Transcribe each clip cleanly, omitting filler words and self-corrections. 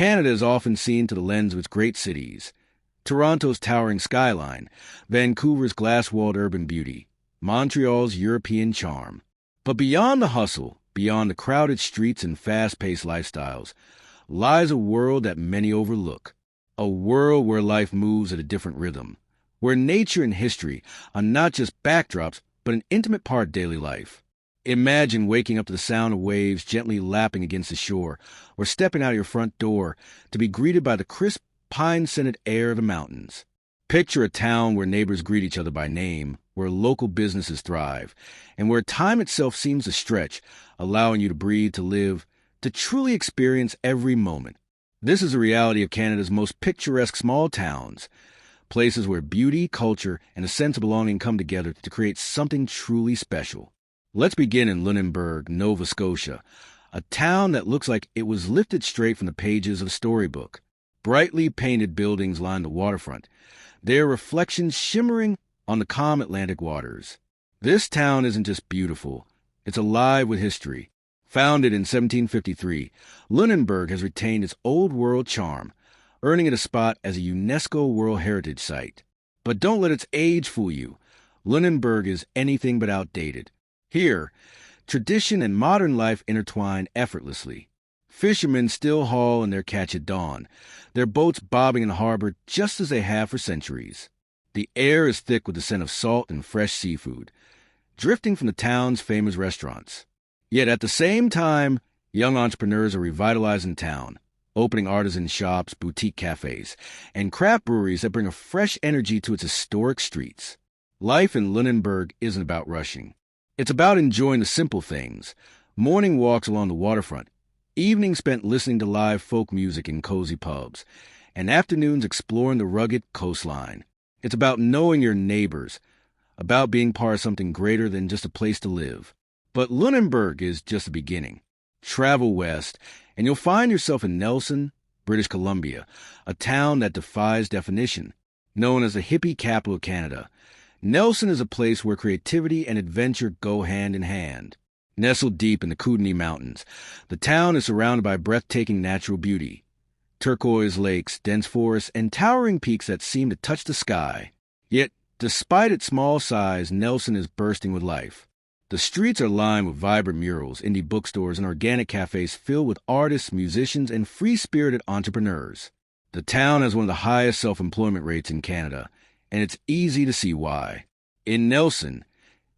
Canada is often seen through the lens of its great cities. Toronto's towering skyline, Vancouver's glass-walled urban beauty, Montreal's European charm. But beyond the hustle, beyond the crowded streets and fast-paced lifestyles, lies a world that many overlook. A world where life moves at a different rhythm, where nature and history are not just backdrops, but an intimate part of daily life. Imagine waking up to the sound of waves gently lapping against the shore, or stepping out of your front door to be greeted by the crisp, pine-scented air of the mountains. Picture a town where neighbors greet each other by name, where local businesses thrive, and where time itself seems to stretch, allowing you to breathe, to live, to truly experience every moment. This is the reality of Canada's most picturesque small towns, places where beauty, culture, and a sense of belonging come together to create something truly special. Let's begin in Lunenburg, Nova Scotia, a town that looks like it was lifted straight from the pages of a storybook. Brightly painted buildings line the waterfront, their reflections shimmering on the calm Atlantic waters. This town isn't just beautiful, it's alive with history. Founded in 1753, Lunenburg has retained its old-world charm, earning it a spot as a UNESCO World Heritage Site. But don't let its age fool you. Lunenburg is anything but outdated. Here, tradition and modern life intertwine effortlessly. Fishermen still haul in their catch at dawn, their boats bobbing in the harbor just as they have for centuries. The air is thick with the scent of salt and fresh seafood, drifting from the town's famous restaurants. Yet at the same time, young entrepreneurs are revitalizing town, opening artisan shops, boutique cafes, and craft breweries that bring a fresh energy to its historic streets. Life in Lunenburg isn't about rushing. It's about enjoying the simple things, morning walks along the waterfront, evenings spent listening to live folk music in cozy pubs, and afternoons exploring the rugged coastline. It's about knowing your neighbors, about being part of something greater than just a place to live. But Lunenburg is just the beginning. Travel west, and you'll find yourself in Nelson, British Columbia, a town that defies definition. Known as the hippie capital of Canada, Nelson is a place where creativity and adventure go hand in hand. Nestled deep in the Kootenay Mountains, the town is surrounded by breathtaking natural beauty. Turquoise lakes, dense forests, and towering peaks that seem to touch the sky. Yet, despite its small size, Nelson is bursting with life. The streets are lined with vibrant murals, indie bookstores, and organic cafes filled with artists, musicians, and free-spirited entrepreneurs. The town has one of the highest self-employment rates in Canada, and it's easy to see why. In Nelson,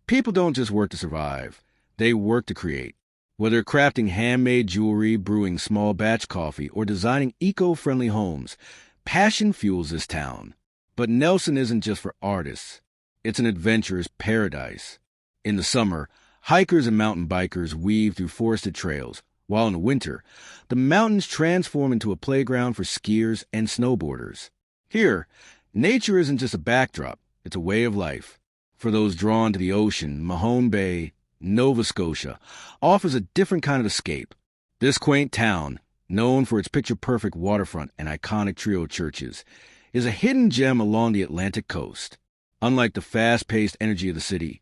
people don't just work to survive, they work to create. Whether crafting handmade jewelry, brewing small batch coffee, or designing eco-friendly homes, passion fuels this town. But Nelson isn't just for artists, it's an adventurer's paradise. In the summer, hikers and mountain bikers weave through forested trails, while in the winter, the mountains transform into a playground for skiers and snowboarders. Here, nature isn't just a backdrop, it's a way of life. For those drawn to the ocean, Mahone Bay, Nova Scotia, offers a different kind of escape. This quaint town, known for its picture-perfect waterfront and iconic trio churches, is a hidden gem along the Atlantic coast. Unlike the fast-paced energy of the city,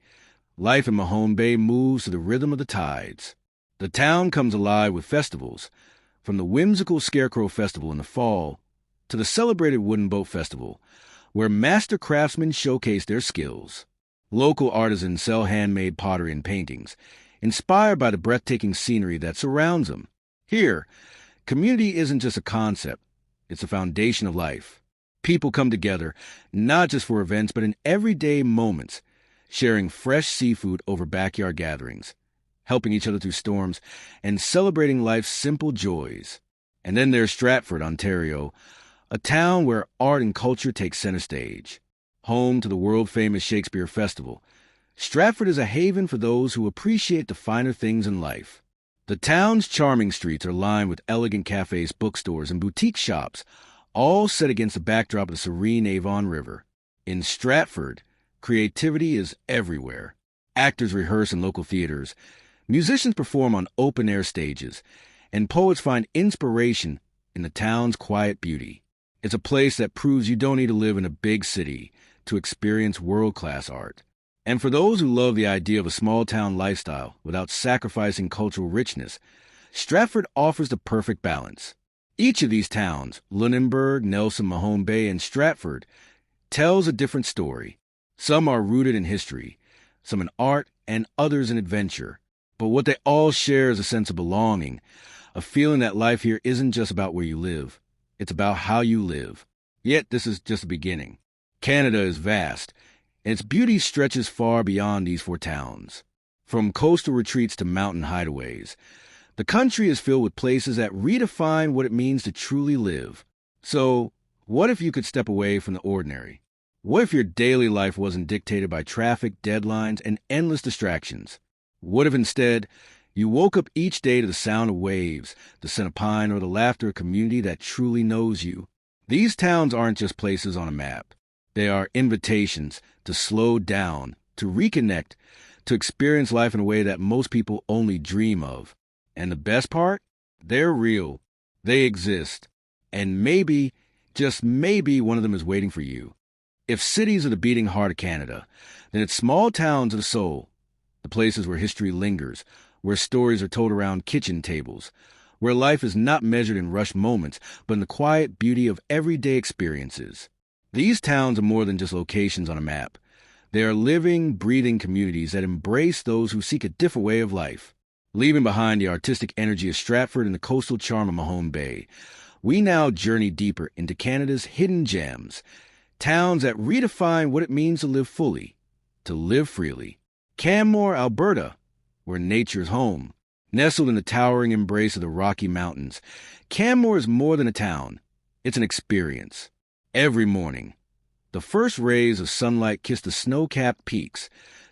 life in Mahone Bay moves to the rhythm of the tides. The town comes alive with festivals, from the whimsical Scarecrow Festival in the fall to the celebrated Wooden Boat Festival, where master craftsmen showcase their skills. Local artisans sell handmade pottery and paintings, inspired by the breathtaking scenery that surrounds them. Here, community isn't just a concept, it's the foundation of life. People come together, not just for events, but in everyday moments, sharing fresh seafood over backyard gatherings, helping each other through storms, and celebrating life's simple joys. And then there's Stratford, Ontario, a town where art and culture take center stage. Home to the world-famous Shakespeare Festival, Stratford is a haven for those who appreciate the finer things in life. The town's charming streets are lined with elegant cafes, bookstores, and boutique shops, all set against the backdrop of the serene Avon River. In Stratford, creativity is everywhere. Actors rehearse in local theaters, musicians perform on open-air stages, and poets find inspiration in the town's quiet beauty. It's a place that proves you don't need to live in a big city to experience world-class art. And for those who love the idea of a small-town lifestyle without sacrificing cultural richness, Stratford offers the perfect balance. Each of these towns, Lunenburg, Nelson, Mahone Bay, and Stratford, tells a different story. Some are rooted in history, some in art, and others in adventure. But what they all share is a sense of belonging, a feeling that life here isn't just about where you live, it's about how you live. Yet this is just the beginning. Canada is vast, and its beauty stretches far beyond these 4 towns. From coastal retreats to mountain hideaways, the country is filled with places that redefine what it means to truly live. So, what if you could step away from the ordinary? What if your daily life wasn't dictated by traffic, deadlines, and endless distractions? What if instead you woke up each day to the sound of waves, the scent of pine, or the laughter of a community that truly knows you? These towns aren't just places on a map. They are invitations to slow down, to reconnect, to experience life in a way that most people only dream of. And the best part? They're real. They exist. And maybe, just maybe, one of them is waiting for you. If cities are the beating heart of Canada, then it's small towns of the soul, the places where history lingers, where stories are told around kitchen tables, where life is not measured in rushed moments, but in the quiet beauty of everyday experiences. These towns are more than just locations on a map. They are living, breathing communities that embrace those who seek a different way of life. Leaving behind the artistic energy of Stratford and the coastal charm of Mahone Bay, we now journey deeper into Canada's hidden gems, towns that redefine what it means to live fully, to live freely. Canmore, Alberta, where nature's home. Nestled in the towering embrace of the Rocky Mountains, Canmore is more than a town. It's an experience. Every morning, the first rays of sunlight kiss the snow-capped peaks,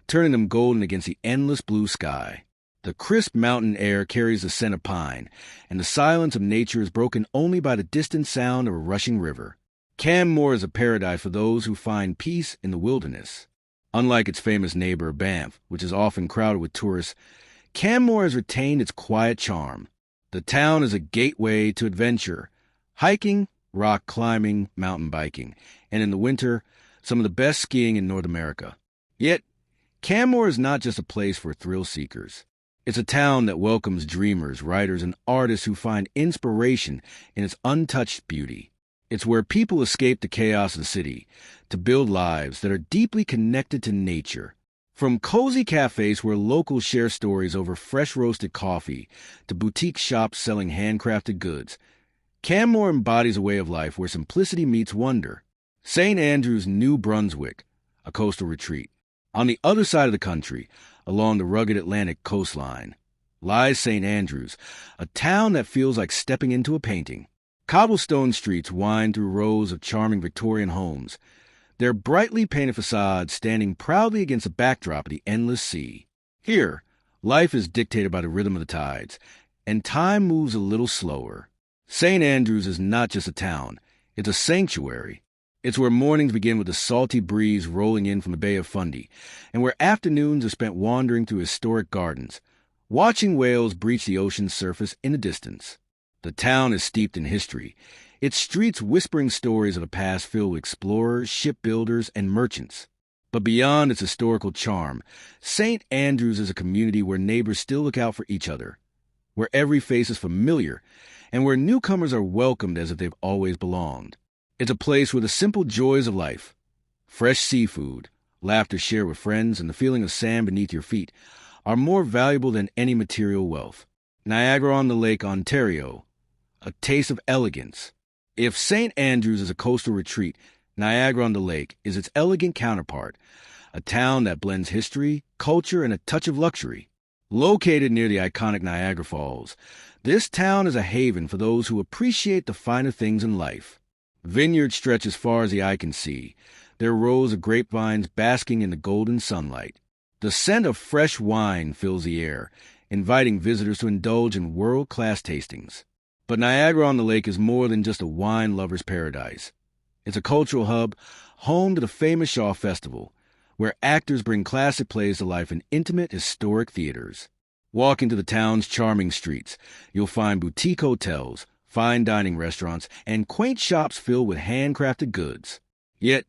turning them golden against the endless blue sky. The crisp mountain air carries the scent of pine, and the silence of nature is broken only by the distant sound of a rushing river. Canmore is a paradise for those who find peace in the wilderness. Unlike its famous neighbor, Banff, which is often crowded with tourists, Canmore has retained its quiet charm. The town is a gateway to adventure, hiking, rock climbing, mountain biking, and in the winter, some of the best skiing in North America. Yet, Canmore is not just a place for thrill seekers. It's a town that welcomes dreamers, writers, and artists who find inspiration in its untouched beauty. It's where people escape the chaos of the city to build lives that are deeply connected to nature. From cozy cafes where locals share stories over fresh roasted coffee to boutique shops selling handcrafted goods, Canmore embodies a way of life where simplicity meets wonder. St. Andrews, New Brunswick, a coastal retreat. On the other side of the country, along the rugged Atlantic coastline, lies St. Andrews, a town that feels like stepping into a painting. Cobblestone streets wind through rows of charming Victorian homes, their brightly painted facades standing proudly against a backdrop of the endless sea. Here, life is dictated by the rhythm of the tides, and time moves a little slower. St. Andrews is not just a town, it's a sanctuary. It's where mornings begin with a salty breeze rolling in from the Bay of Fundy, and where afternoons are spent wandering through historic gardens, watching whales breach the ocean's surface in the distance. The town is steeped in history, its streets whispering stories of a past filled with explorers, shipbuilders, and merchants. But beyond its historical charm, St. Andrews is a community where neighbors still look out for each other, where every face is familiar, and where newcomers are welcomed as if they've always belonged. It's a place where the simple joys of life, fresh seafood, laughter shared with friends, and the feeling of sand beneath your feet are more valuable than any material wealth. Niagara-on-the-Lake, Ontario, a taste of elegance. If St. Andrews is a coastal retreat, Niagara-on-the-Lake is its elegant counterpart, a town that blends history, culture, and a touch of luxury. Located near the iconic Niagara Falls, this town is a haven for those who appreciate the finer things in life. Vineyards stretch as far as the eye can see, their rows of grapevines basking in the golden sunlight. The scent of fresh wine fills the air, inviting visitors to indulge in world-class tastings. But Niagara-on-the-Lake is more than just a wine lover's paradise. It's a cultural hub, home to the famous Shaw Festival, where actors bring classic plays to life in intimate, historic theaters. Walking to the town's charming streets, you'll find boutique hotels, fine dining restaurants, and quaint shops filled with handcrafted goods. Yet,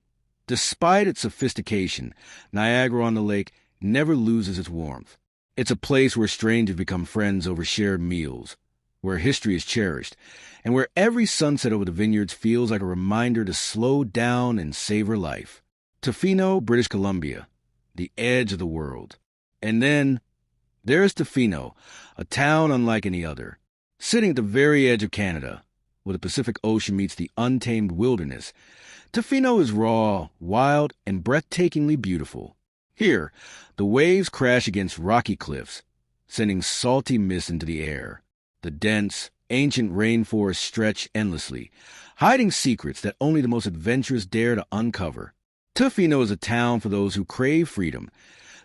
despite its sophistication, Niagara-on-the-Lake never loses its warmth. It's a place where strangers become friends over shared meals, where history is cherished, and where every sunset over the vineyards feels like a reminder to slow down and savor life. Tofino, British Columbia, the edge of the world. And then there's Tofino, a town unlike any other, sitting at the very edge of Canada, where the Pacific Ocean meets the untamed wilderness. Tofino is raw, wild, and breathtakingly beautiful. Here, the waves crash against rocky cliffs, sending salty mist into the air. The dense, ancient rainforests stretch endlessly, hiding secrets that only the most adventurous dare to uncover. Tofino is a town for those who crave freedom,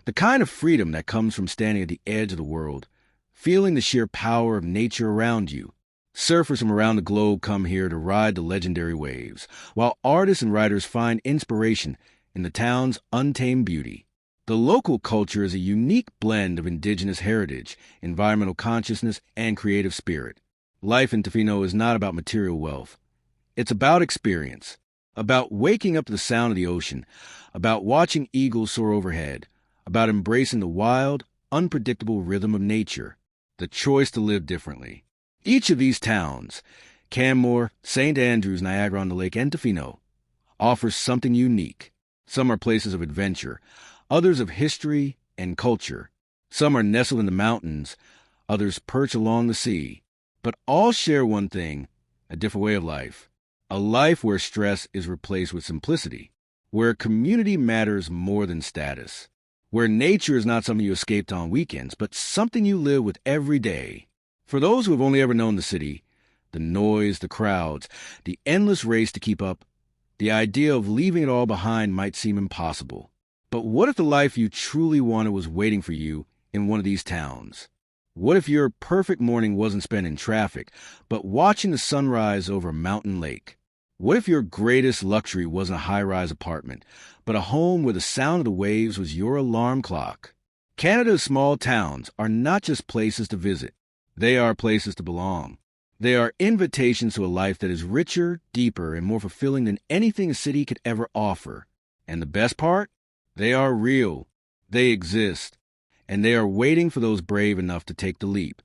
the kind of freedom that comes from standing at the edge of the world, feeling the sheer power of nature around you. Surfers from around the globe come here to ride the legendary waves, while artists and writers find inspiration in the town's untamed beauty. The local culture is a unique blend of indigenous heritage, environmental consciousness, and creative spirit. Life in Tofino is not about material wealth. It's about experience, about waking up to the sound of the ocean, about watching eagles soar overhead, about embracing the wild, unpredictable rhythm of nature, the choice to live differently. Each of these towns, Canmore, St. Andrews, Niagara-on-the-Lake, and Tofino, offers something unique. Some are places of adventure, others of history and culture. Some are nestled in the mountains, others perch along the sea. But all share one thing, a different way of life. A life where stress is replaced with simplicity, where community matters more than status, where nature is not something you escape to on weekends, but something you live with every day. For those who have only ever known the city, the noise, the crowds, the endless race to keep up, the idea of leaving it all behind might seem impossible. But what if the life you truly wanted was waiting for you in one of these towns? What if your perfect morning wasn't spent in traffic, but watching the sunrise over a mountain lake? What if your greatest luxury wasn't a high-rise apartment, but a home where the sound of the waves was your alarm clock? Canada's small towns are not just places to visit. They are places to belong. They are invitations to a life that is richer, deeper, and more fulfilling than anything a city could ever offer. And the best part? They are real. They exist. And they are waiting for those brave enough to take the leap.